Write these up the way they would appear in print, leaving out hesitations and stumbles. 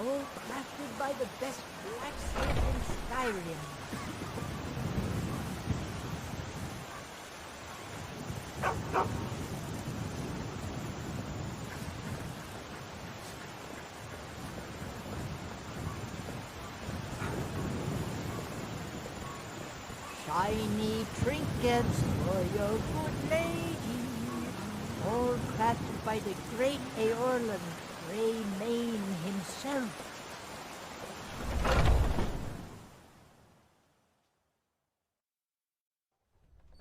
all crafted by the best blacksmith in Skyrim. Shiny trinkets for your good lady, all crafted by the great Eorlan Greymane himself.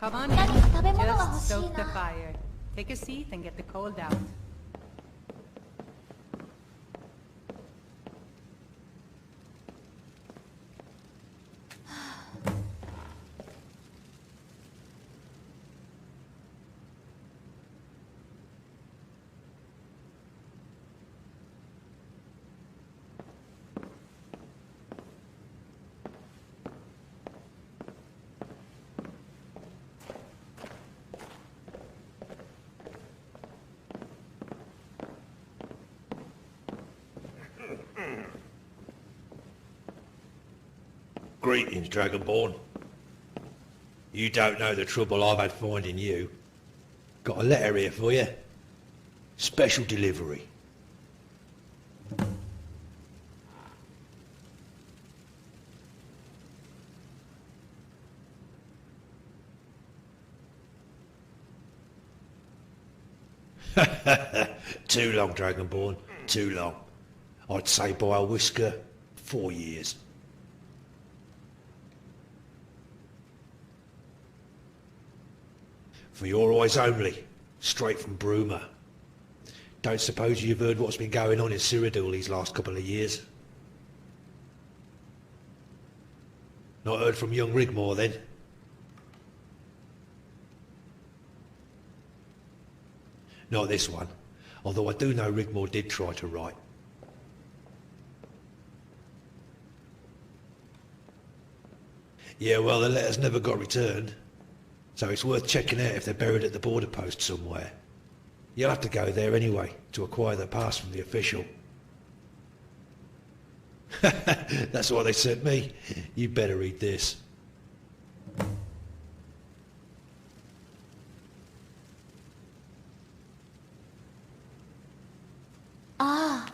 Come on in. Just stoke the fire. Take a seat and get the cold out. Greetings, Dragonborn. You don't know the trouble I've had finding you. Got a letter here for you. Special delivery. Too long, Dragonborn. Too long. I'd say by a whisker, 4 years. For your eyes only, straight from Bruma. Don't suppose you've heard what's been going on in Cyrodiil these last couple of years? Not heard from young Rigmor then? Not this one, although I do know Rigmor did try to write. Yeah, well, the letters never got returned. So it's worth checking out if they're buried at the border post somewhere. You'll have to go there anyway, to acquire the pass from the official. That's what they sent me. You better read this. Ah.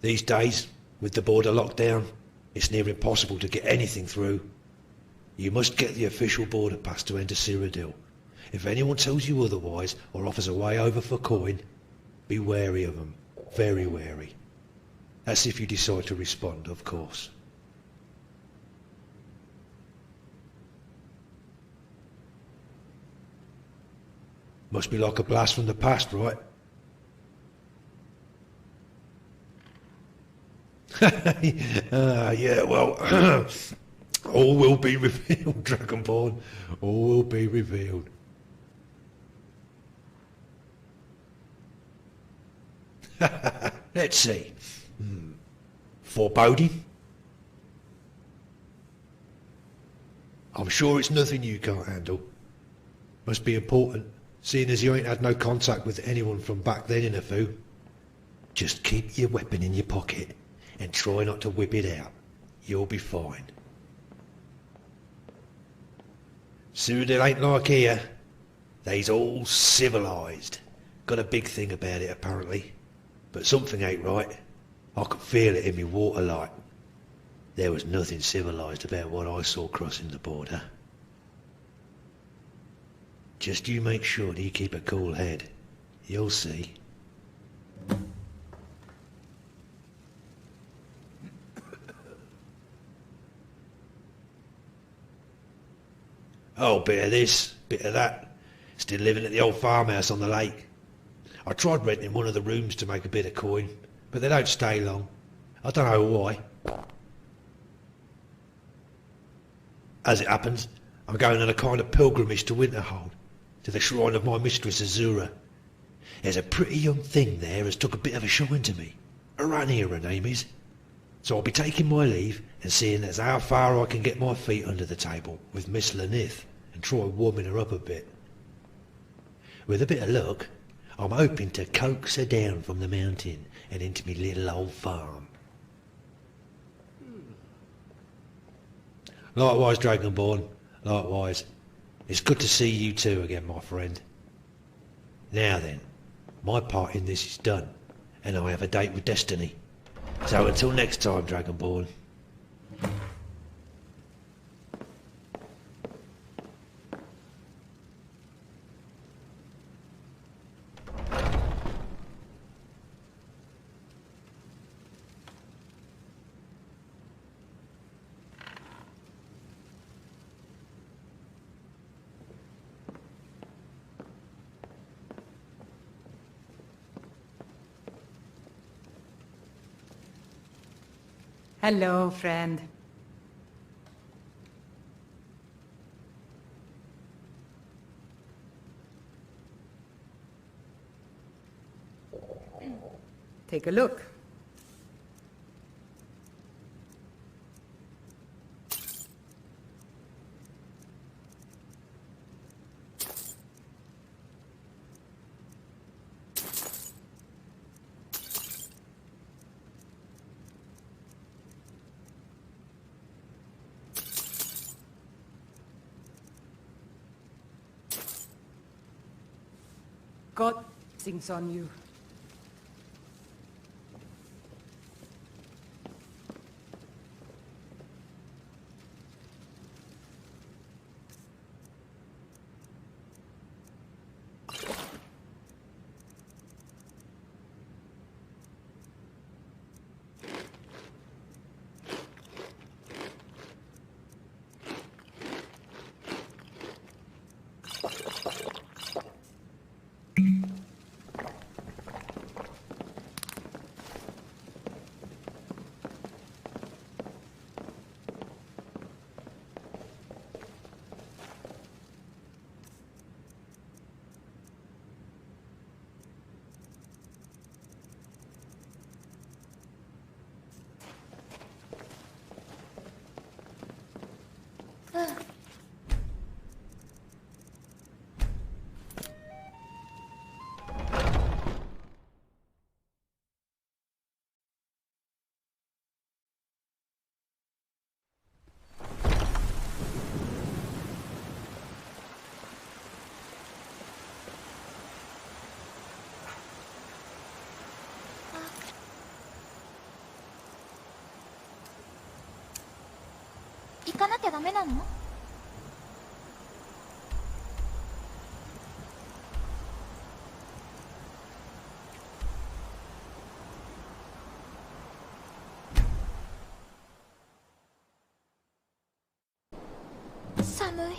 These days, with the border locked down, it's near impossible to get anything through. You must get the official border pass to enter Cyrodiil. If anyone tells you otherwise, or offers a way over for coin, be wary of them. Very wary. That's if you decide to respond, of course. Must be like a blast from the past, right? Yeah, well, all will be revealed, Dragonborn. All will be revealed. Let's see. Foreboding? I'm sure it's nothing you can't handle. Must be important, seeing as you ain't had no contact with anyone from back then in a foo. Just keep your weapon in your pocket and try not to whip it out. You'll be fine. Cyrodiil ain't like here. They's all civilised. Got a big thing about it apparently. But something ain't right. I could feel it in me water like. There was nothing civilised about what I saw crossing the border. Just you make sure that you keep a cool head. You'll see. Oh, bit of this, bit of that. Still living at the old farmhouse on the lake. I tried renting one of the rooms to make a bit of coin, but they don't stay long. I don't know why. As it happens, I'm going on a kind of pilgrimage to Winterhold, to the shrine of my mistress Azura. There's a pretty young thing there has took a bit of a shine to me. Arania, her name is. So I'll be taking my leave and seeing as how far I can get my feet under the table with Miss Lanith and try warming her up a bit. With a bit of luck, I'm hoping to coax her down from the mountain and into me little old farm. Likewise, Dragonborn, likewise. It's good to see you too again, my friend. Now then, my part in this is done, and I have a date with Destiny. So until next time, Dragonborn. Hello, friend. Take a look. God sings on you.行かなきゃダメなの？寒い。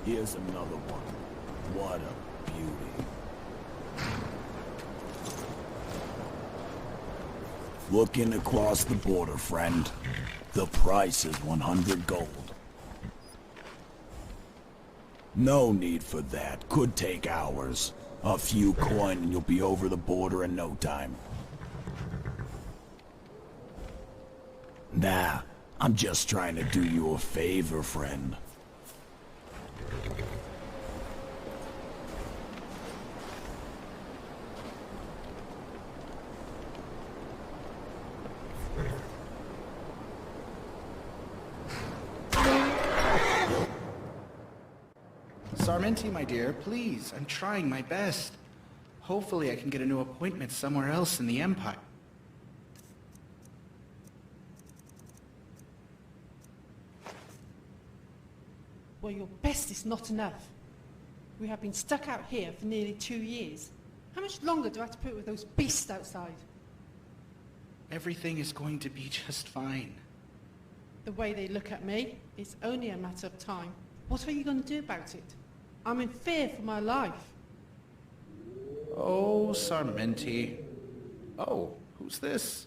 Here's another one. What a beauty. Looking across the border, friend. The price is 100 gold. No need for that. Could take hours. A few coin and you'll be over the border in no time. Nah, I'm just trying to do you a favor, friend. Sarmenti, my dear, please, I'm trying my best. Hopefully I can get a new appointment somewhere else in the Empire. Well, your best is not enough. We have been stuck out here for nearly 2 years. How much longer do I have to put up with those beasts outside? Everything is going to be just fine. The way they look at me, it's only a matter of time. What are you going to do about it? I'm in fear for my life. Oh, Sarmenti. Oh, who's this?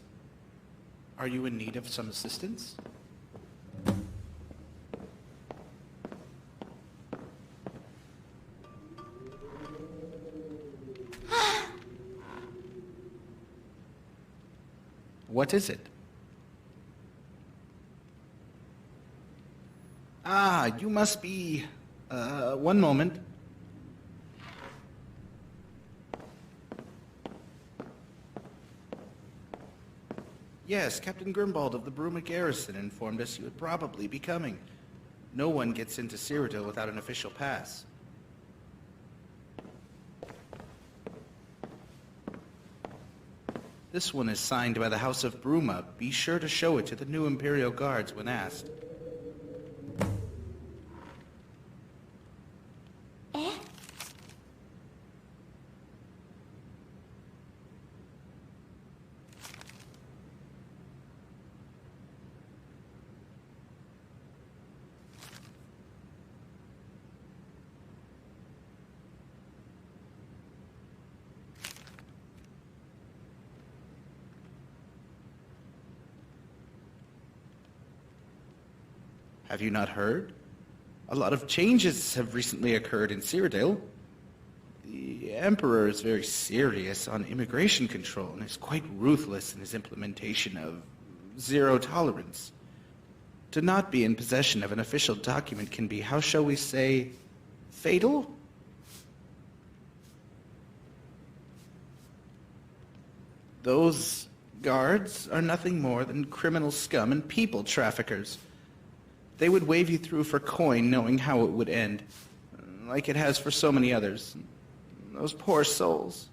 Are you in need of some assistance? What is it? Ah, you must be... one moment. Yes, Captain Grimbald of the Bruma garrison informed us you would probably be coming. No one gets into Cyrodiil without an official pass. This one is signed by the House of Bruma. Be sure to show it to the new Imperial guards when asked. Have you not heard? A lot of changes have recently occurred in Cyrodiil. The Emperor is very serious on immigration control and is quite ruthless in his implementation of zero tolerance. To not be in possession of an official document can be, how shall we say, fatal? Those guards are nothing more than criminal scum and people traffickers. They would wave you through for coin knowing how it would end, like it has for so many others. Those poor souls.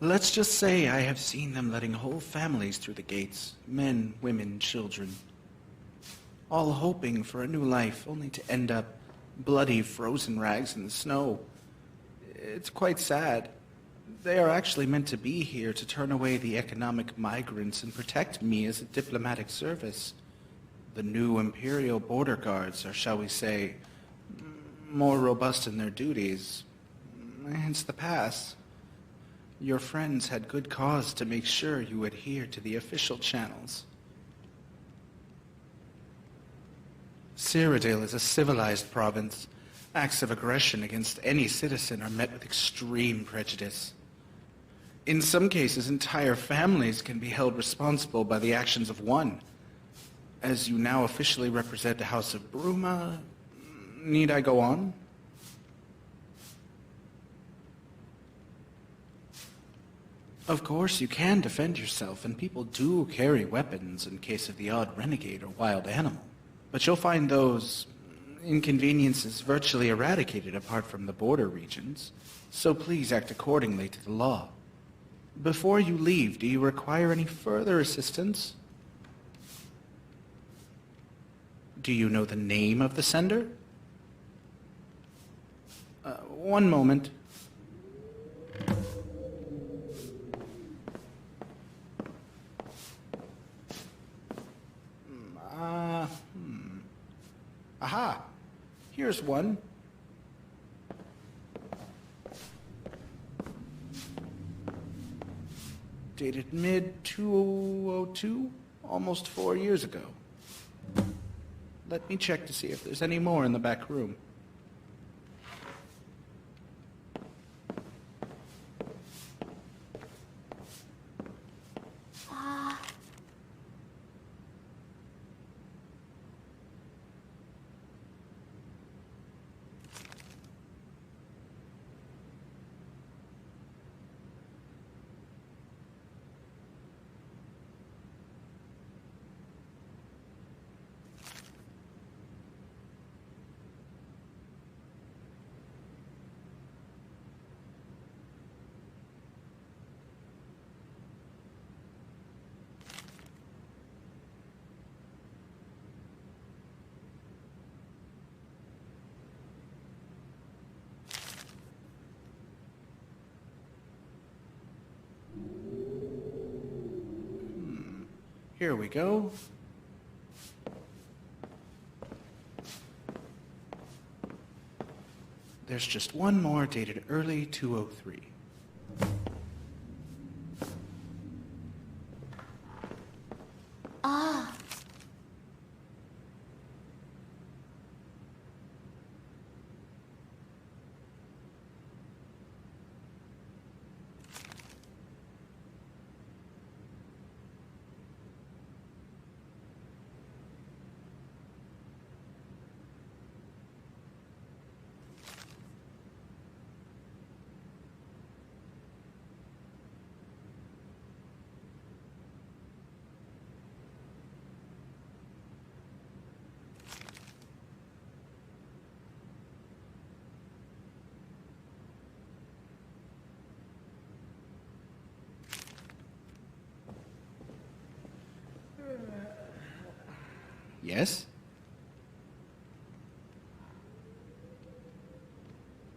Let's just say I have seen them letting whole families through the gates, men, women, children, all hoping for a new life, only to end up bloody, frozen rags in the snow. It's quite sad. They are actually meant to be here to turn away the economic migrants and protect me as a diplomatic service. The new Imperial border guards are, shall we say, more robust in their duties. Hence the pass. Your friends had good cause to make sure you adhere to the official channels. Cyrodiil is a civilized province. Acts of aggression against any citizen are met with extreme prejudice. In some cases, entire families can be held responsible by the actions of one. As you now officially represent the House of Bruma, need I go on? Of course, you can defend yourself, and people do carry weapons in case of the odd renegade or wild animal. But you'll find those inconveniences virtually eradicated apart from the border regions, so please act accordingly to the law. Before you leave, do you require any further assistance? Do you know the name of the sender? One moment. Aha! here's one. Dated mid-2002, almost 4 years ago. Let me check to see if there's any more in the back room. Here we go. There's just one more dated early 203. Ah. Yes?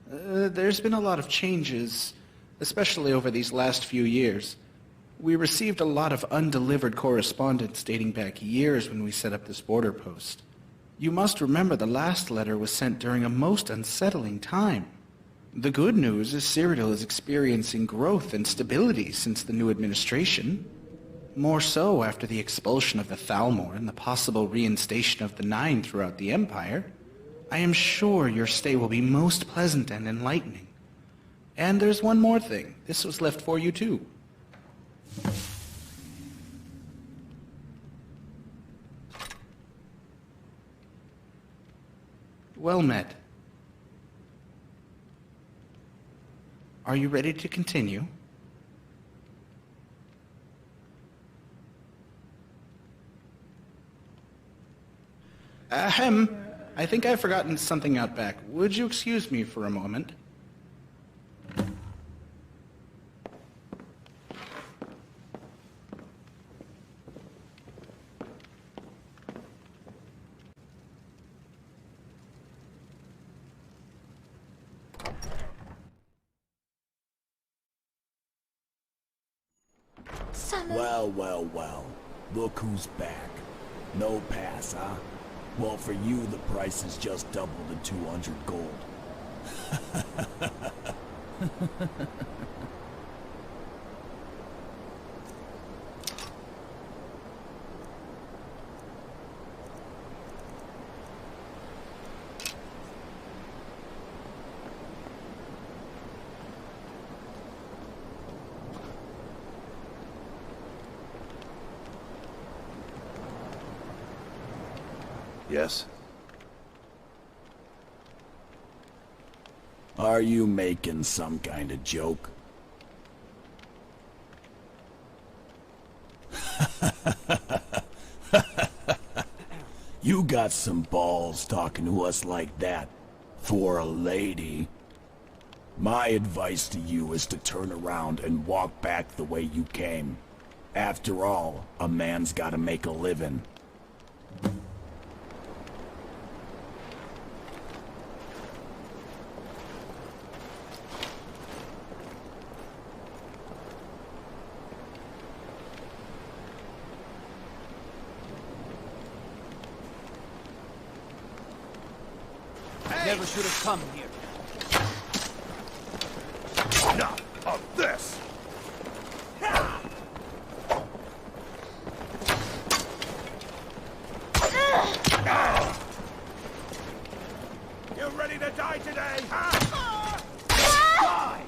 There's been a lot of changes, especially over these last few years. We received a lot of undelivered correspondence dating back years when we set up this border post. You must remember the last letter was sent during a most unsettling time. The good news is Cyrodiil is experiencing growth and stability since the new administration. More so after the expulsion of the Thalmor and the possible reinstation of the Nine throughout the Empire. I am sure your stay will be most pleasant and enlightening. And there's one more thing. This was left for you too. Well met. Are you ready to continue? Ahem. I think I've forgotten something out back. Would you excuse me for a moment? Well. Look who's back. No pass, huh? Well, for you, the price is just double to 200 gold. Yes? Are you making some kind of joke? You got some balls talking to us like that. For a lady. My advice to you is to turn around and walk back the way you came. After all, a man's gotta make a living. never should have come here. Enough of this! You ready to die today, huh? Die!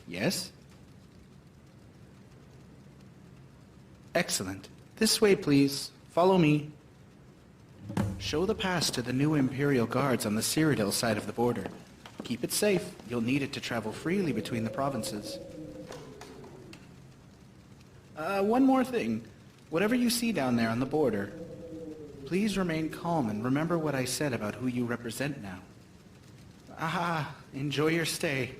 Yes? Excellent. This way, please. Follow me. Show the pass to the new Imperial guards on the Cyrodiil side of the border. Keep it safe. You'll need it to travel freely between the provinces. One more thing. Whatever you see down there on the border, please remain calm and remember what I said about who you represent now. Enjoy your stay.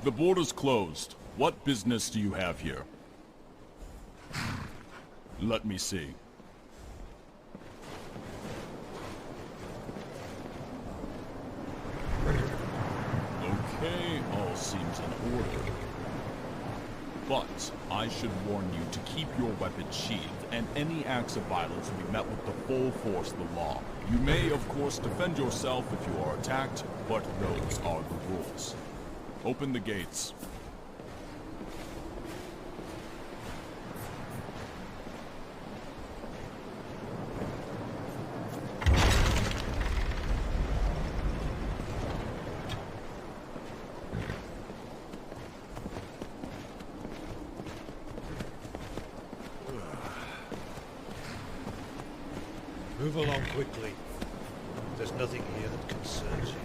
The border's closed. What business do you have here? Let me see. Okay, all seems in order. But I should warn you to keep your weapon sheathed, and any acts of violence will be met with the full force of the law. You may, of course, defend yourself if you are attacked, but those are the rules. Open the gates. Move along quickly. There's nothing here that concerns you.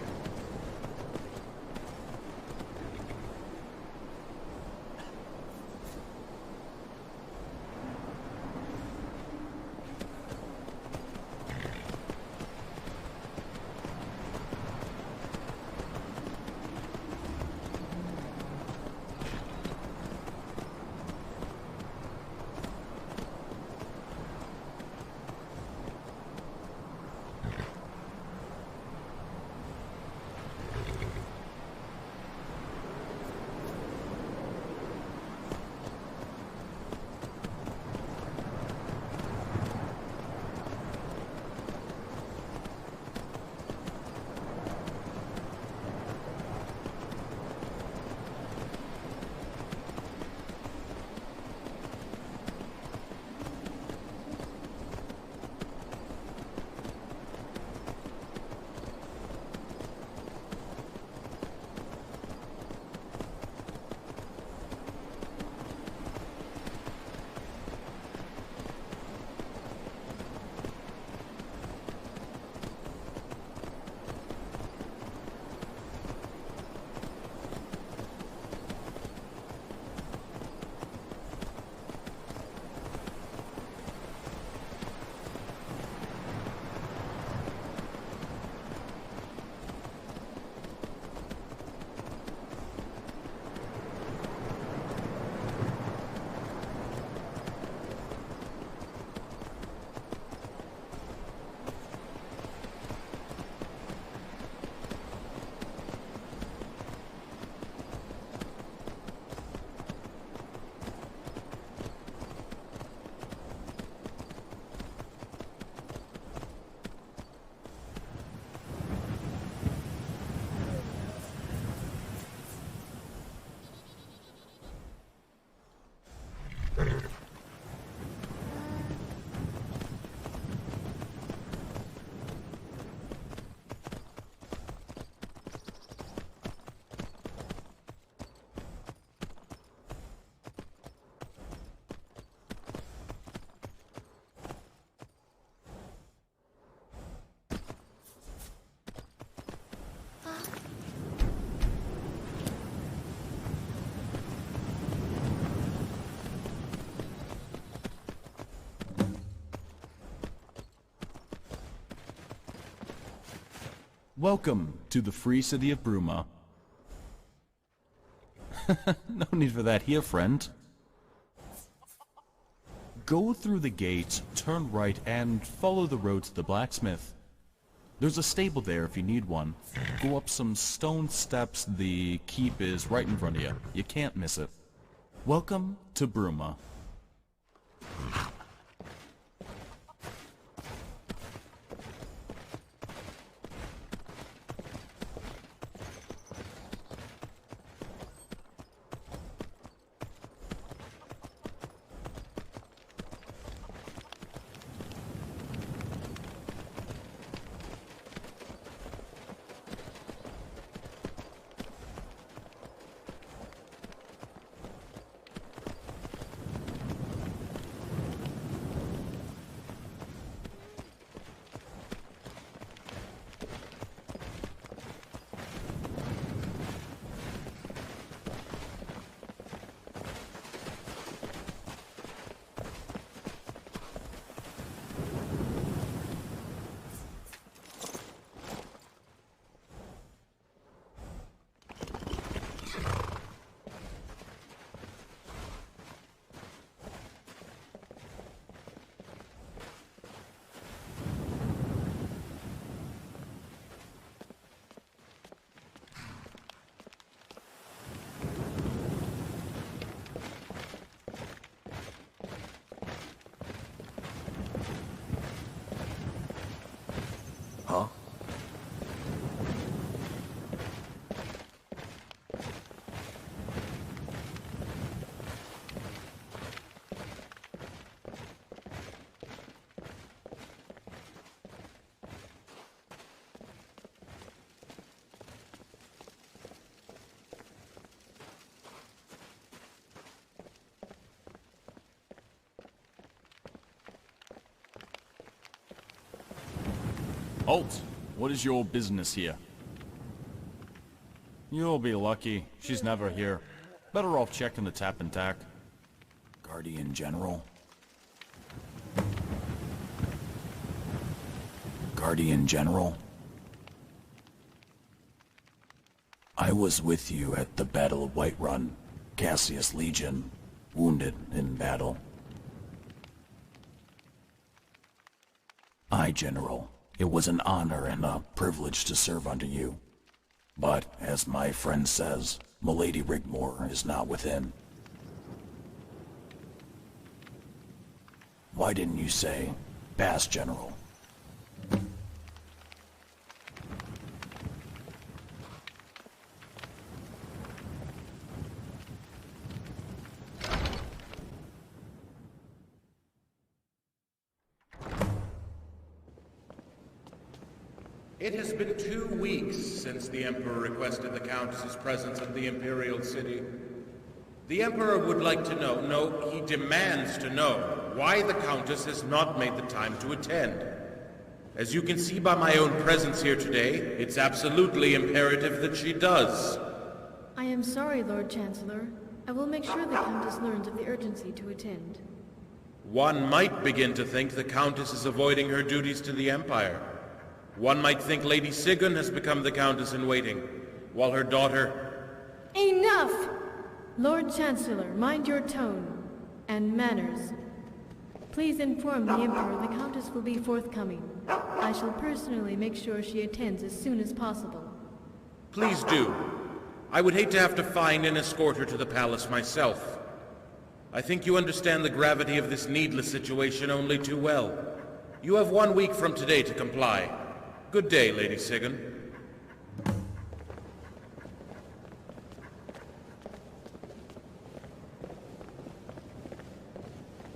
Welcome to the free city of Bruma. No need for that here, friend. Go through the gate, turn right, and follow the road to the blacksmith. There's a stable there if you need one. Go up some stone steps, the keep is right in front of you. You can't miss it. Welcome to Bruma. Huh? Halt! What is your business here? You'll be lucky. She's never here. Better off checking the tap and tack. Guardian General? Guardian General? I was with you at the Battle of Whiterun, Cassius Legion, wounded in battle. Aye, General. It was an honor and a privilege to serve under you. But, as my friend says, Milady Rigmor is not within. Why didn't you say, pass, General? It has been 2 weeks since the Emperor requested the Countess's presence at the Imperial City. The Emperor would like to know, no, he demands to know, why the Countess has not made the time to attend. As you can see by my own presence here today, it's absolutely imperative that she does. I am sorry, Lord Chancellor. I will make sure the Countess learns of the urgency to attend. One might begin to think the Countess is avoiding her duties to the Empire. One might think Lady Sigyn has become the Countess-in-waiting, while her daughter... Enough! Lord Chancellor, mind your tone and manners. Please inform the Emperor the Countess will be forthcoming. I shall personally make sure she attends as soon as possible. Please do. I would hate to have to find and escort her to the palace myself. I think you understand the gravity of this needless situation only too well. You have 1 week from today to comply. Good day, Lady Sigyn.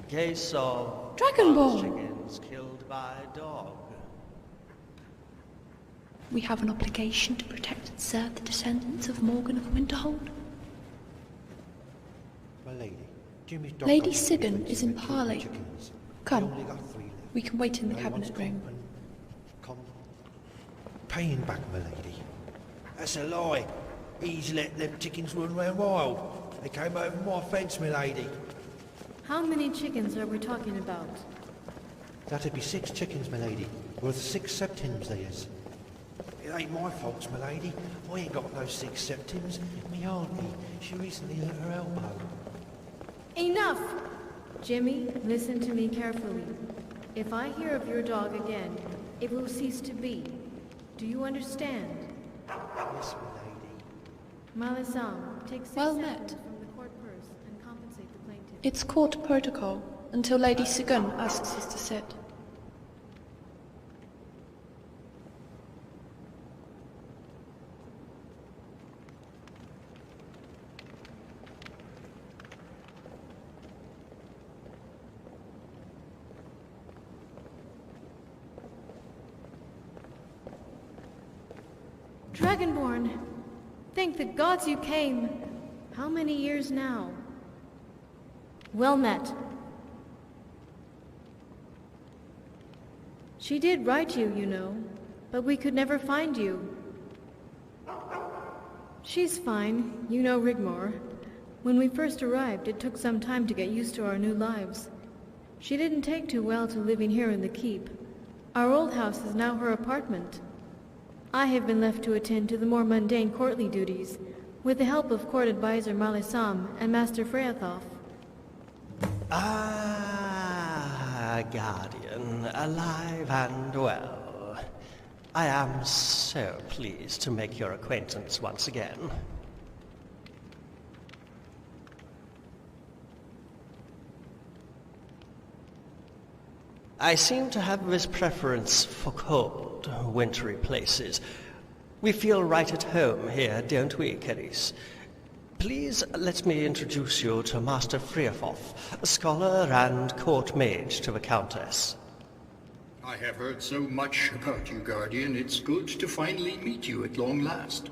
Case of Dragon Ball. chickens killed by a dog. We have an obligation to protect and serve the descendants of Morgan of Winterhold. Lady Sigyn is in parley. Come, we can wait in the cabinet room. Paying back, my lady. That's a lie. He's let them chickens run round wild. They came over my fence, my lady. How many chickens are we talking about? That'd be 6 chickens, my lady. Worth 6 septims, they is. It ain't my fault, my lady. I ain't got no six septims. Me auntie, she recently hurt her elbow. Enough! Jimmy, listen to me carefully. If I hear of your dog again, it will cease to be. Do you understand? Yes, my lady. Malisam, take 6 Well septims met. from the court purse and compensate the plaintiff. It's court protocol until Lady Sigun asks us to sit. Dragonborn! Thank the gods you came! How many years now? Well met. She did write you, you know, but we could never find you. She's fine, you know Rigmor. When we first arrived, it took some time to get used to our new lives. She didn't take too well to living here in the keep. Our old house is now her apartment. I have been left to attend to the more mundane courtly duties, with the help of court advisor Malisam and Master Freathoff. Ah, Guardian, alive and well. I am so pleased to make your acquaintance once again. I seem to have this preference for cold, wintry places. We feel right at home here, don't we, Keris? Please let me introduce you to Master Freathoff, a scholar and court mage to the Countess. I have heard so much about you, Guardian. It's good to finally meet you at long last.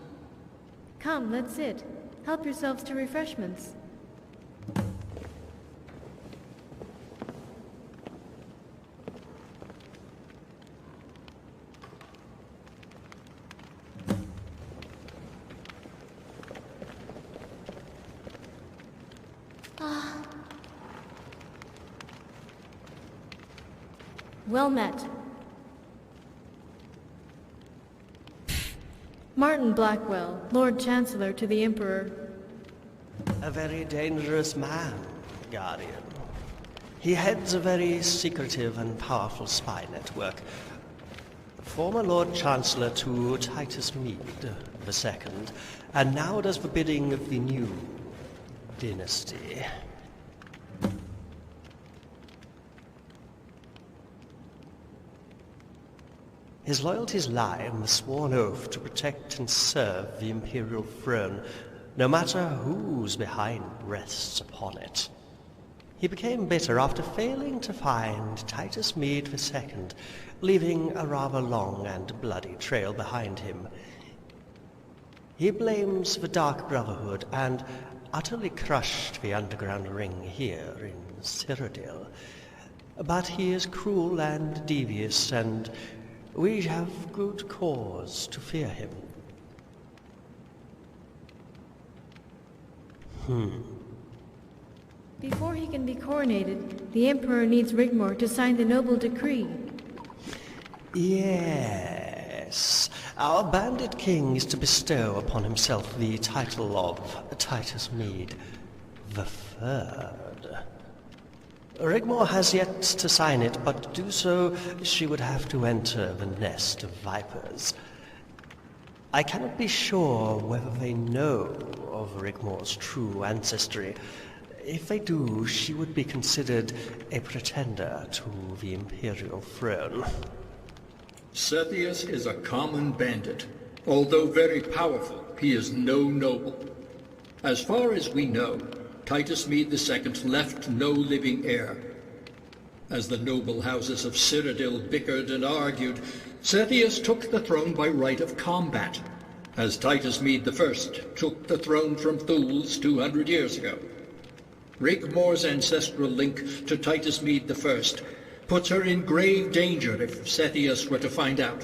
Come, let's sit. Help yourselves to refreshments. Well met. Martin Blackwell, Lord Chancellor to the Emperor. A very dangerous man, Guardian. He heads a very secretive and powerful spy network. Former Lord Chancellor to Titus Mede II, and now does the bidding of the new dynasty. His loyalties lie in the sworn oath to protect and serve the Imperial throne, no matter whose behind rests upon it. He became bitter after failing to find Titus Mede II, leaving a rather long and bloody trail behind him. He blames the Dark Brotherhood and utterly crushed the underground ring here in Cyrodiil. But he is cruel and devious, and we have good cause to fear him. Before he can be coronated, the Emperor needs Rigmor to sign the noble decree. Yes. Our Bandit King is to bestow upon himself the title of Titus Mede III. Rigmor has yet to sign it, but to do so, she would have to enter the nest of vipers. I cannot be sure whether they know of Rigmor's true ancestry. If they do, she would be considered a pretender to the Imperial throne. Sethius is a common bandit. Although very powerful, he is no noble. As far as we know, Titus Mede II left no living heir. As the noble houses of Cyrodiil bickered and argued, Sethius took the throne by right of combat, as Titus Mede I took the throne from Thules 200 years ago. Rigmor's ancestral link to Titus Mede I puts her in grave danger if Sethius were to find out.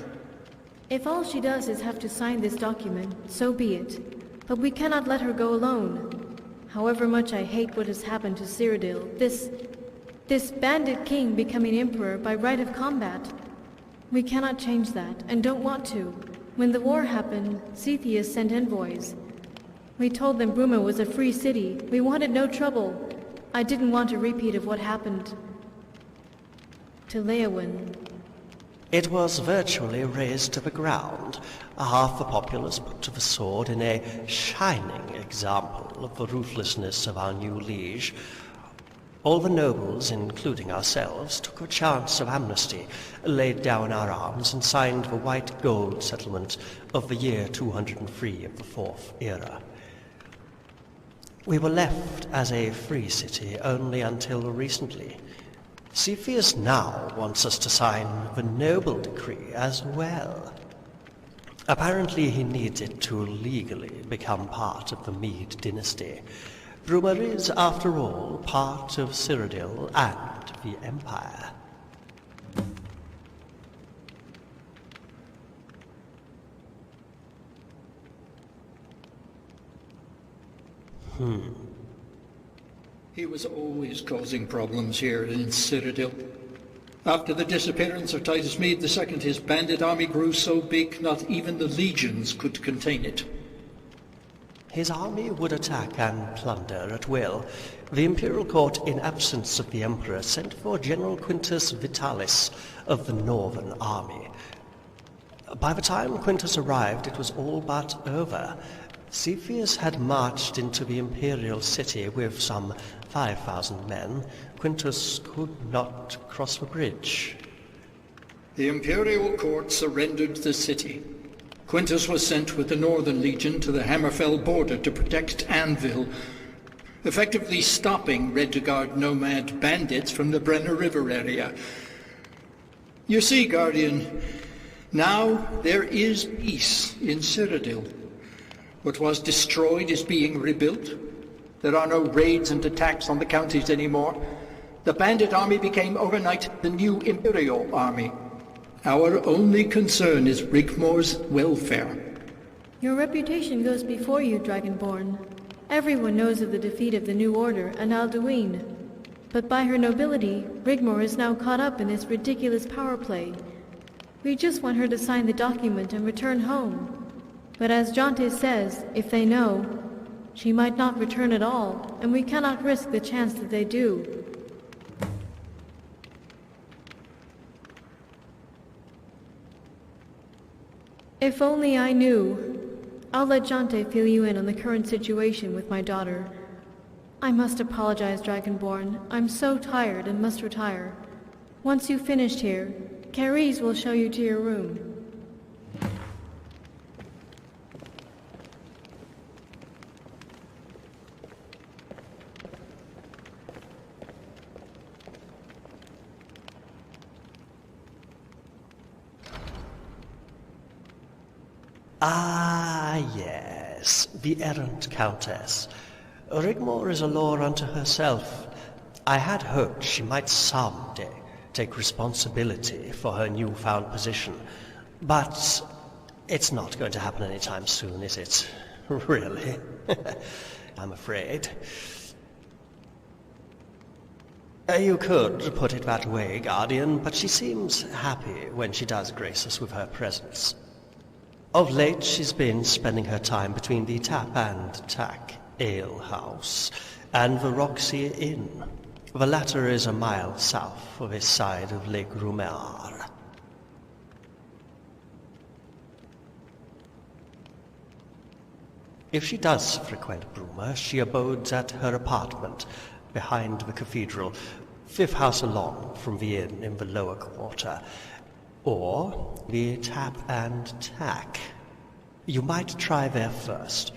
If all she does is have to sign this document, so be it. But we cannot let her go alone. However much I hate what has happened to Cyrodiil, this Bandit King becoming Emperor by right of combat. We cannot change that, and don't want to. When the war happened, Sethius sent envoys. We told them Bruma was a free city. We wanted no trouble. I didn't want a repeat of what happened to Leowyn. It was virtually razed to the ground, half the populace put to the sword in a shining example of the ruthlessness of our new liege. All the nobles, including ourselves, took a chance of amnesty, laid down our arms, and signed the white gold settlement of the year 203 of the Fourth Era. We were left as a free city only until recently. Sethius now wants us to sign the noble decree as well. Apparently he needs it to legally become part of the Mede dynasty. Bruma is, after all, part of Cyrodiil and the Empire. He was always causing problems here in Cyrodiil. After the disappearance of Titus Mede II, his bandit army grew so big not even the legions could contain it. His army would attack and plunder at will. The Imperial Court, in absence of the Emperor, sent for General Quintus Vitalis of the Northern Army. By the time Quintus arrived, it was all but over. Sethius had marched into the Imperial City with some 5,000 men. Quintus could not cross the bridge. The Imperial Court surrendered the city. Quintus was sent with the Northern Legion to the Hammerfell border to protect Anvil, effectively stopping Red-Guard nomad bandits from the Brenner River area. You see, Guardian, now there is peace in Cyrodiil. What was destroyed is being rebuilt. There are no raids and attacks on the counties anymore. The bandit army became overnight the new Imperial army. Our only concern is Rigmor's welfare. Your reputation goes before you, Dragonborn. Everyone knows of the defeat of the New Order and Alduin. But by her nobility, Rigmor is now caught up in this ridiculous power play. We just want her to sign the document and return home. But as Jonte says, if they know, she might not return at all, and we cannot risk the chance that they do. If only I knew. I'll let Jonte fill you in on the current situation with my daughter. I must apologize, Dragonborn. I'm so tired and must retire. Once you've finished here, Carice will show you to your room. Ah, yes, the errant Countess. Rigmor is a law unto herself. I had hoped she might someday take responsibility for her newfound position, but it's not going to happen anytime soon, is it? Really? I'm afraid. You could put it that way, Guardian, but she seems happy when she does grace us with her presence. Of late, she's been spending her time between the Tap and Tack Ale House and the Roxy Inn. The latter is a mile south of this side of Lake Rigmor. If she does frequent Bruma, she abodes at her apartment behind the cathedral, 5th house along from the inn in the lower quarter. Or the Tap and Tack. You might try there first.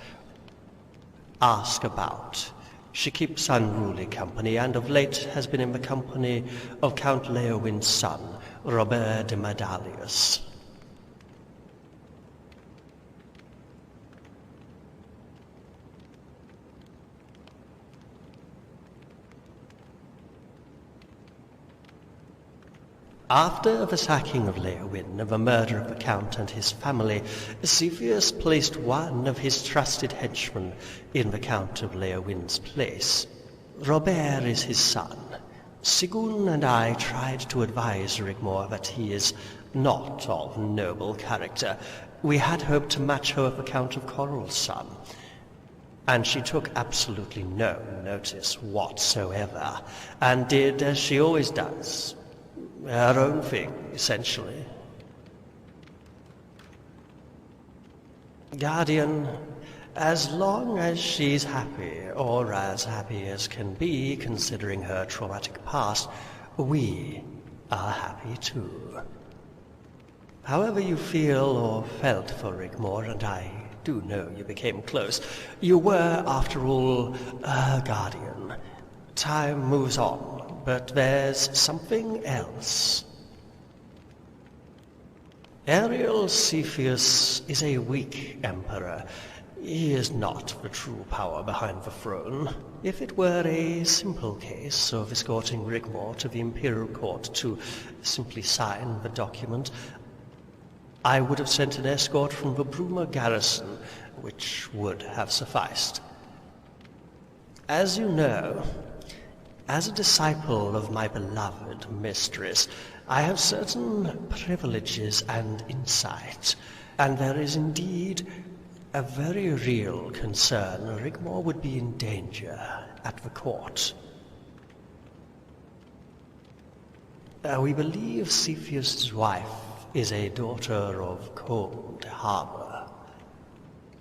Ask about. She keeps unruly company, and of late has been in the company of Count Leowyn's son, Robert de Madalius. After the sacking of Leowyn and the murder of the Count and his family, Sethius placed one of his trusted henchmen in the Count of Leowyn's place. Robert is his son. Sigun and I tried to advise Rigmor that he is not of noble character, We had hoped to match her with the Count of Coral's son, and she took absolutely no notice whatsoever, and did as she always does, her own thing, essentially. Guardian, as long as she's happy, or as happy as can be considering her traumatic past, we are happy too. However you feel or felt for Rigmor, and I do know you became close, you were, after all, a guardian. Time moves on, but there's something else. Ariel Sethius is a weak emperor. He is not the true power behind the throne. If it were a simple case of escorting Rigmor to the Imperial Court to simply sign the document, I would have sent an escort from the Bruma garrison, which would have sufficed. As you know, as a disciple of my beloved mistress, I have certain privileges and insight, and there is indeed a very real concern Rigmor would be in danger at the court. We believe Sethius' wife is a daughter of Cold Harbor.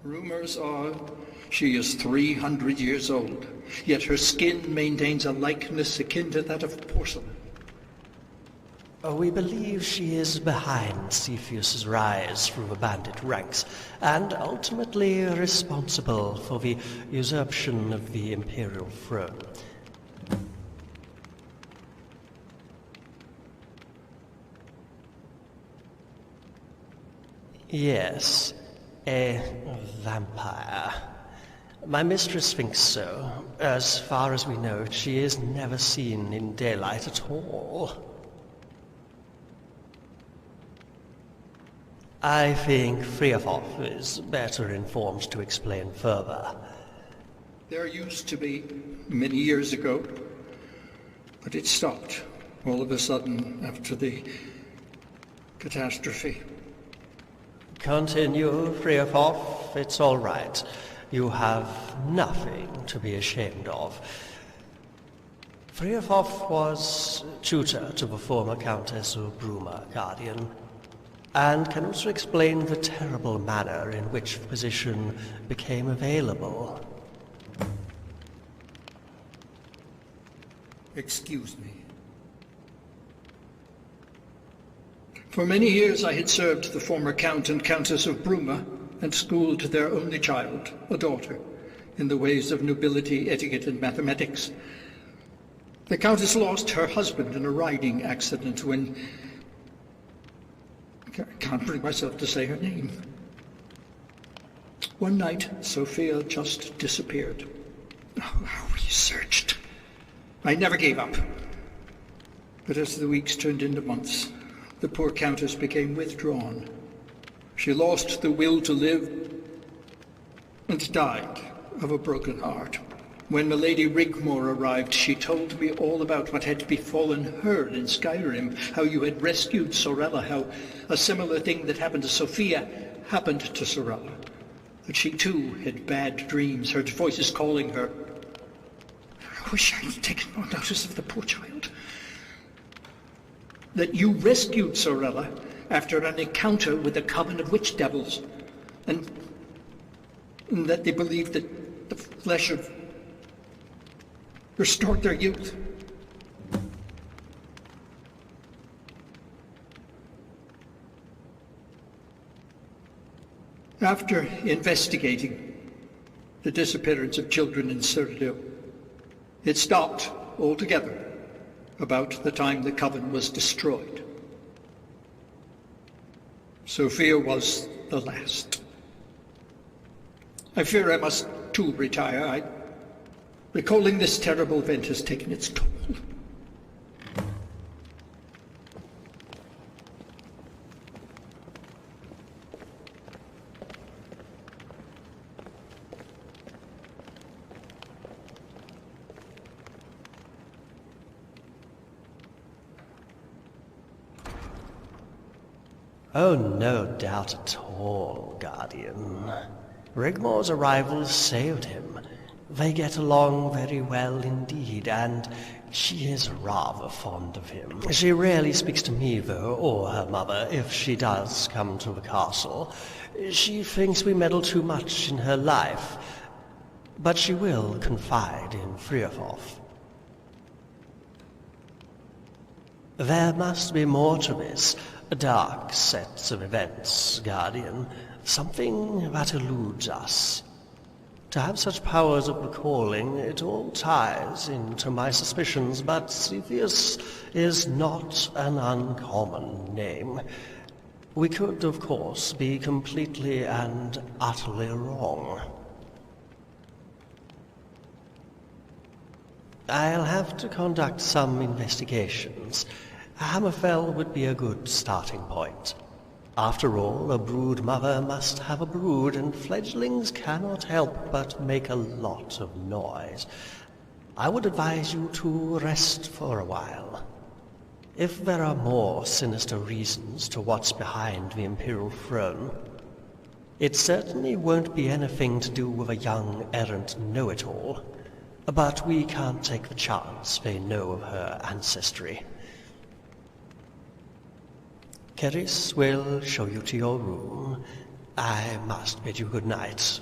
Rumors are she is 300 years old, yet her skin maintains a likeness akin to that of porcelain. We believe she is behind Sethius' rise through the bandit ranks, and ultimately responsible for the usurpation of the Imperial throne. Yes, a vampire. My mistress thinks so. As far as we know, she is never seen in daylight at all. I think Friafoff is better informed to explain further. There used to be, many years ago, but it stopped all of a sudden after the catastrophe. Continue, Friafoff. It's all right. You have nothing to be ashamed of. Friafoff was tutor to the former Countess of Bruma, Guardian, and can also explain the terrible manner in which the position became available. Excuse me. For many years I had served the former Count and Countess of Bruma and schooled their only child, a daughter, in the ways of nobility, etiquette, and mathematics. The Countess lost her husband in a riding accident when... I can't bring myself to say her name. One night, Sophia just disappeared. Oh, we searched. I never gave up. But as the weeks turned into months, the poor Countess became withdrawn. She lost the will to live and died of a broken heart. When Milady Rigmor arrived, she told me all about what had befallen her in Skyrim, how you had rescued Sorella, how a similar thing that happened to Sophia happened to Sorella, that she too had bad dreams, heard voices calling her. I wish I had taken more notice of the poor child. That you rescued Sorella after an encounter with a coven of witch devils, and that they believed that the flesh of restored their youth. After investigating the disappearance of children in Cyrodiil, it stopped altogether about the time the coven was destroyed. Sophia was the last. I fear I must too retire. Recalling this terrible event has taken its toll. Oh, no doubt at all, Guardian. Rigmor's arrival saved him. They get along very well indeed, and she is rather fond of him. She rarely speaks to me, though, or her mother, if she does come to the castle. She thinks we meddle too much in her life, but she will confide in Friafoth. There must be more to this. Dark sets of events, Guardian. Something that eludes us. To have such powers of recalling, it all ties into my suspicions, but Sethius is not an uncommon name. We could, of course, be completely and utterly wrong. I'll have to conduct some investigations. Hammerfell would be a good starting point. After all, a brood mother must have a brood, and fledglings cannot help but make a lot of noise. I would advise you to rest for a while. If there are more sinister reasons to what's behind the Imperial throne, it certainly won't be anything to do with a young errant know-it-all. But we can't take the chance they know of her ancestry. Keris will show you to your room. I must bid you good night.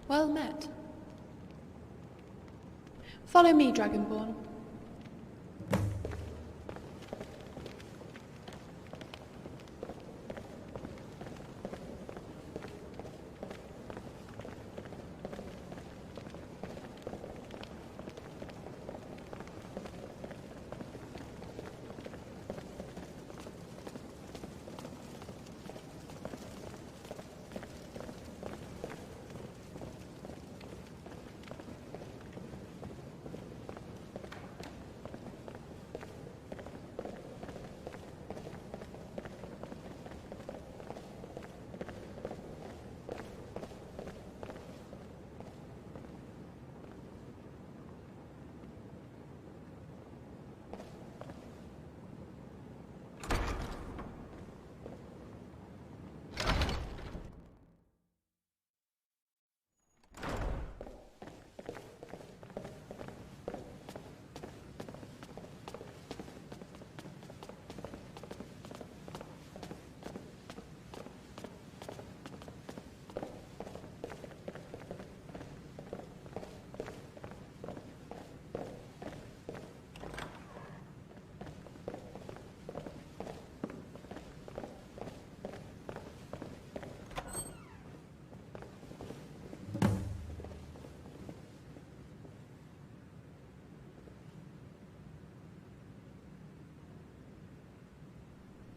Well met. Follow me, Dragonborn.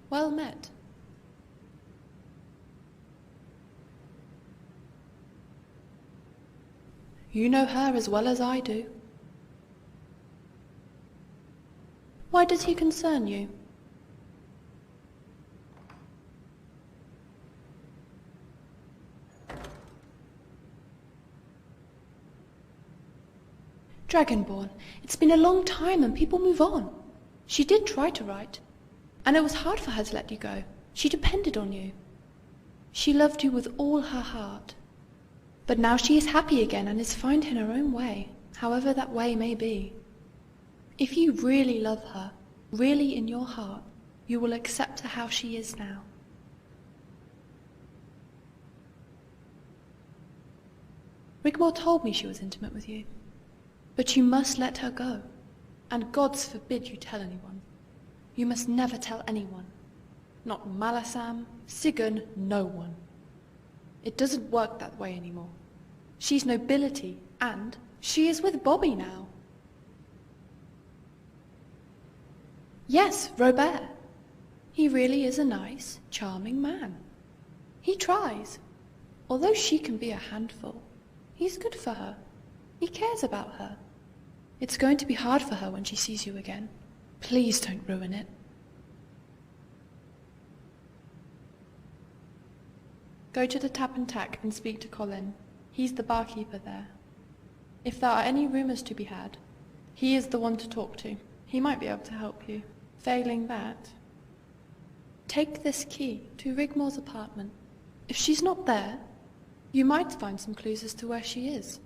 Well met. You know her as well as I do. Why does he concern you? Dragonborn, it's been a long time and people move on. She did try to write, and it was hard for her to let you go. She depended on you. She loved you with all her heart. But now she is happy again and is finding her own way, however that way may be. If you really love her, really in your heart, you will accept her how she is now. Rigmor told me she was intimate with you, but you must let her go, and gods forbid you tell anyone. You must never tell anyone. Not Malasam, Sigurd, no one. It doesn't work that way anymore. She's nobility, and she is with Bobby now. Yes, Robert. He really is a nice, charming man. He tries. Although she can be a handful, he's good for her. He cares about her. It's going to be hard for her when she sees you again. Please don't ruin it. Go to the Tap and Tack and speak to Colin. He's the barkeeper there. If there are any rumours to be had, he is the one to talk to. He might be able to help you. Failing that, take this key to Rigmor's apartment. If she's not there, you might find some clues as to where she is.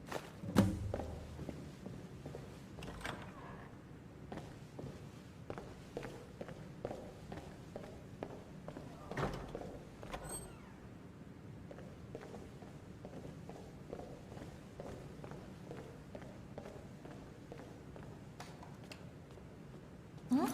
Huh?